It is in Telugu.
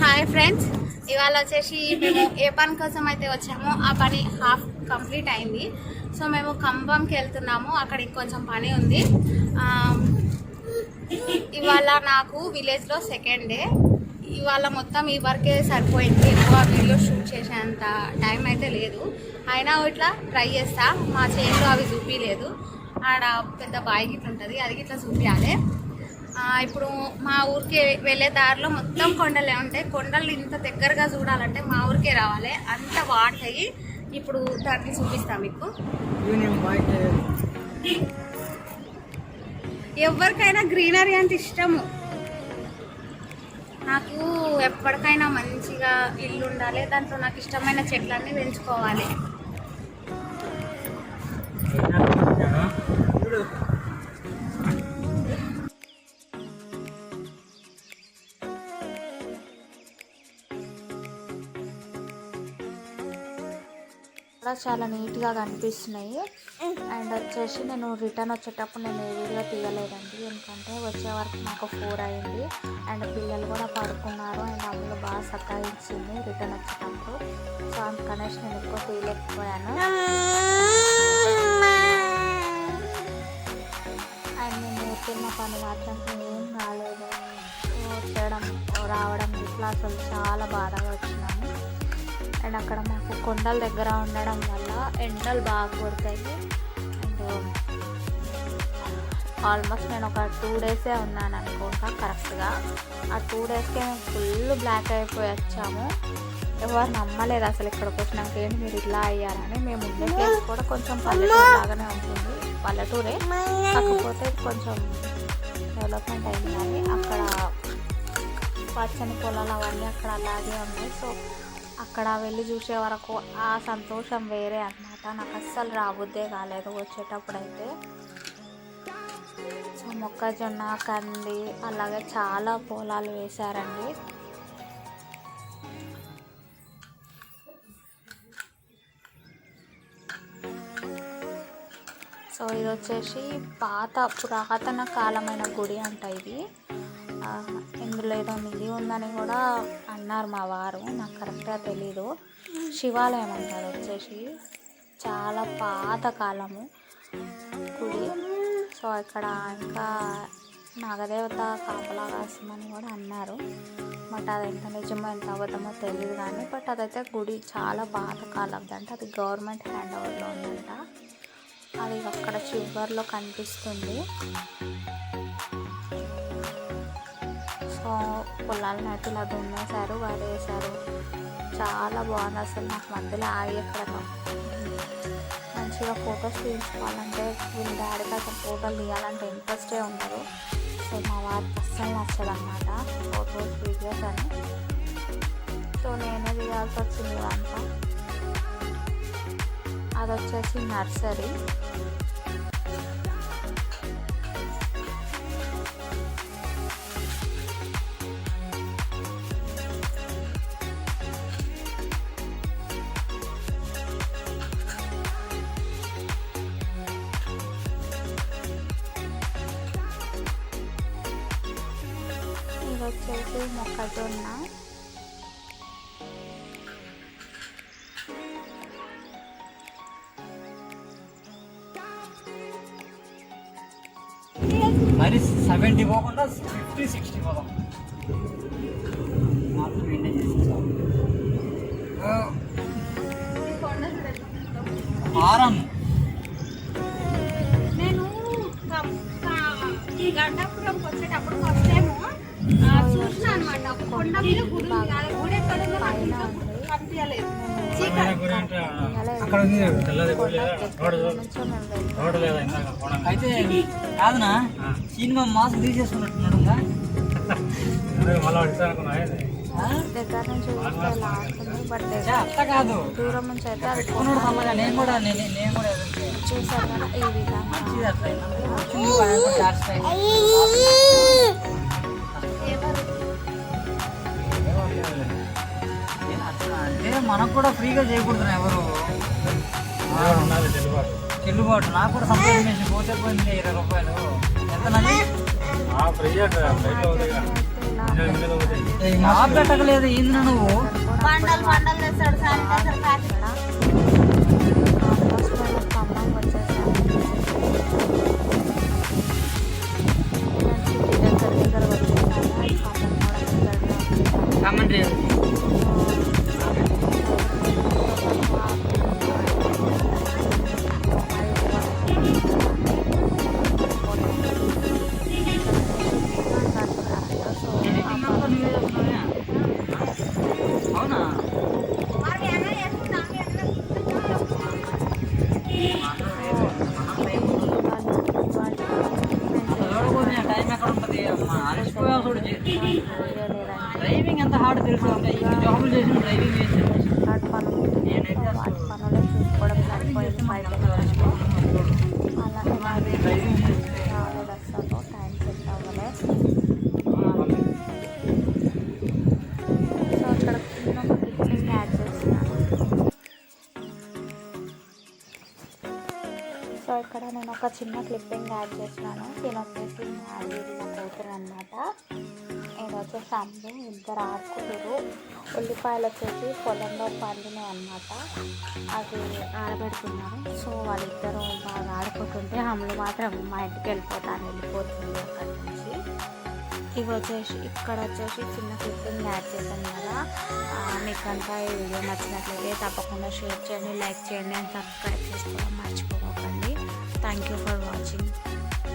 హాయ్ ఫ్రెండ్స్, ఇవాళ వచ్చేసి మేము ఏ పని కోసం అయితే వచ్చామో ఆ పని హాఫ్ కంప్లీట్ అయింది. సో మేము ఖమ్మంకి వెళ్తున్నాము, అక్కడ ఇంకొంచెం పని ఉంది. ఇవాళ నాకు విలేజ్లో సెకండ్ డే. ఇవాళ మొత్తం ఈ వర్కే సరిపోయింది, ఎక్కువ వీడియో షూట్ చేసేంత టైం అయితే లేదు. అయినా ఇట్లా ట్రై చేస్తా. మా చేనులో అవి చూపించలేదు, ఆడ పెద్ద బాయ్ గిట్ల ఉంటుంది, అది ఇట్లా చూపించాలి. ఇప్పుడు మా ఊరికి వెళ్ళే దారిలో మొత్తం కొండలే ఉంటాయి. కొండలు ఇంత దగ్గరగా చూడాలంటే మా ఊరికే రావాలి, అంత బాగుంటాయి. ఇప్పుడు దాన్ని చూపిస్తాం మీకు. ఎవరికైనా గ్రీనరీ అంటే ఇష్టము. నాకు ఎప్పటికైనా మంచిగా ఇల్లు ఉండాలి, దాంట్లో నాకు ఇష్టమైన చెట్లన్నీ పెంచుకోవాలి. చాలా నీట్గా కనిపిస్తున్నాయి. అండ్ వచ్చేసి నేను రిటర్న్ వచ్చేటప్పుడు నేను ఏ వీడియో తీయలేదండి, ఎందుకంటే వచ్చే వరకు నాకు 4 అయింది. అండ్ పిల్లలు కూడా పడుకున్నారు, అండ్ అందులో బాగా సతాయించింది రిటర్న్ వచ్చేటప్పుడు. సో అందుకనేసి నేను ఎక్కువ తీయలేకపోయాను. అండ్ నేను తిన్న పని మాత్రం ఏం రాలేదు. రావడం ఇట్లా అసలు చాలా బాధగా వచ్చినాము. అండ్ అక్కడ మాకు కొండల దగ్గర ఉండడం వల్ల ఎండలు బాగా కొడతాయి. అండ్ ఆల్మోస్ట్ నేను ఒక 2 డేసే ఉన్నాను అనుకుంటా కరెక్ట్గా. ఆ 2 డేస్కే మేము ఫుల్ బ్లాక్ అయిపోయి వచ్చాము. ఎవరు నమ్మలేదు అసలు ఇక్కడికి వచ్చినాక ఏంటి మీరు ఇలా అయ్యారని. మేము ఉండే ప్లేస్ కూడా కొంచెం పల్లెటూరు లాగానే ఉంటుంది, పల్లెటూరే, కాకపోతే కొంచెం డెవలప్మెంట్ అయింది. కానీ అక్కడ పచ్చని పొలాలు అవన్నీ అక్కడ అలాగే ఉన్నాయి. సో అక్కడ వెళ్ళి చూసే వరకు ఆ సంతోషం వేరే అన్నమాట. నాకు అస్సలు రాబుద్దే కాలేదు వచ్చేటప్పుడు అయితే. సో మొక్కజొన్న, కంది, అలాగే చాలా పొలాలు వేశారండి. సో ఇది వచ్చేసి పురాతన కాలమైన గుడి అంట ఇది. ఇందులో ఏదో నిధి ఉందని కూడా అన్నారు మా వారు, నాకు కరెక్ట్గా తెలీదు. శివాలయం అంటారు వచ్చేసి, చాలా పాతకాలము గుడి. సో ఇక్కడ ఇంకా నాగదేవత కాపలా కాస్తుందని కూడా అన్నారు. బట్ అది ఎంత నిజమో ఎంత అబద్ధమో తెలియదు కానీ, బట్ అదైతే గుడి చాలా పాతకాలంది అంటే అది గవర్నమెంట్ హ్యాండ్ ఓవర్లో ఉందంట. అది అక్కడ చివర్లో కనిపిస్తుంది. సో పొలాలను అయితే ఇలా దున్నేశారు, వరి వేశారు, చాలా బాగుంది అసలు. నాకు మధ్యలో ఆగి ఎక్కడ మంచిగా ఫొటోస్ తీసుకోవాలంటే వీళ్ళ డాడీకి అసలు ఫోటోలు తీయాలంటే ఇంట్రెస్టే ఉండదు. సో మా వారికి అస్సలు నచ్చదు అన్నమాట ఫొటోస్ వీడియోస్ అని. సో నేనే తీయాల్సి వచ్చింది అంతా. అది వచ్చేసి నర్సరీ. వచ్చేసి మొక్కజొన్న. మరి 70 పోకుండా 50-60 పోదాం. వారం నేను ఈ గడ్డాపురంకి వచ్చేటప్పుడు ఫస్ట్ టైం చూసిన అనమాట. కొండ మీద గుడి ఉంది, గుడి ఎక్కడ కనిపించలేదు. అయితే కాదునా సినిమా మాస్క్ తీసేసుకున్నట్టున్నాడు. అట్లా కాదు, దూరం నుంచి అయితే నేను కూడా చూసారు కదా ఈ విధంగా. అంటే మనకు కూడా ఫ్రీగా చేయకూడదు ఎవరు చెల్లుబాటు. నాకు కూడా సంపాదించి పోతే పోయింది 20 రూపాయలు. ఎంత ఇలా షాప్ పెట్టకలేదు ఏంది నువ్వు బండలు బండలు తెస్తాడు శానిటైజర్ ప్యాకెట్. ఆల్మోస్ట్ మేము ఖమ్మం వచ్చేసాము. దగ్గర వచ్చేసాము. ఖమ్మం కూడా దగ్గరలో కామెంట్రీ అవునా మరి ఎలా చేస్తున్నాం? టైం ఎక్కడ ఉంటుంది అమ్మా అలసిపోయా చూడు డ్రైవింగ్ ఎంత హార్డ్ తెలుసు జాబులు చేసి డ్రైవింగ్ చేసి వాటి పనులే చూసుకోవడం సరిపోయింది. బయటకు అలాగే రాలేదు అసలు టైం సెట్ అవ్వలే. సో ఇక్కడ నేను ఒక క్లిప్పింగ్ యాడ్ చేస్తున్నాను. సో ఇక్కడ నేను ఒక చిన్న క్లిప్పింగ్ యాడ్ చేసినాను. దీని వచ్చేసి మ్యాగీ కూతురు అనమాట. ఇది వచ్చేసి అమ్ము ఇద్దరు ఆడుకుంటారు. ఉల్లిపాయలు వచ్చేసి పొలంలో పండినాయి అనమాట. అది ఆడబెడుతున్నారు. సో వాళ్ళిద్దరూ బాగా ఆడుకుంటుంటే అమ్ములు మాత్రం మా ఇంటికి వెళ్ళిపోతుంది అక్కడి నుంచి. ఇవి వచ్చేసి ఇక్కడ వచ్చేసి చిన్న క్లిప్పింగ్ యాడ్ చేశాను కదా. మీకు అంతా ఈ వీడియో నచ్చినట్లయితే తప్పకుండా షేర్ చేయండి, లైక్ చేయండి అండ్ సబ్స్క్రైబ్ చేసుకోవడం మర్చిపోకండి. Thank you for watching.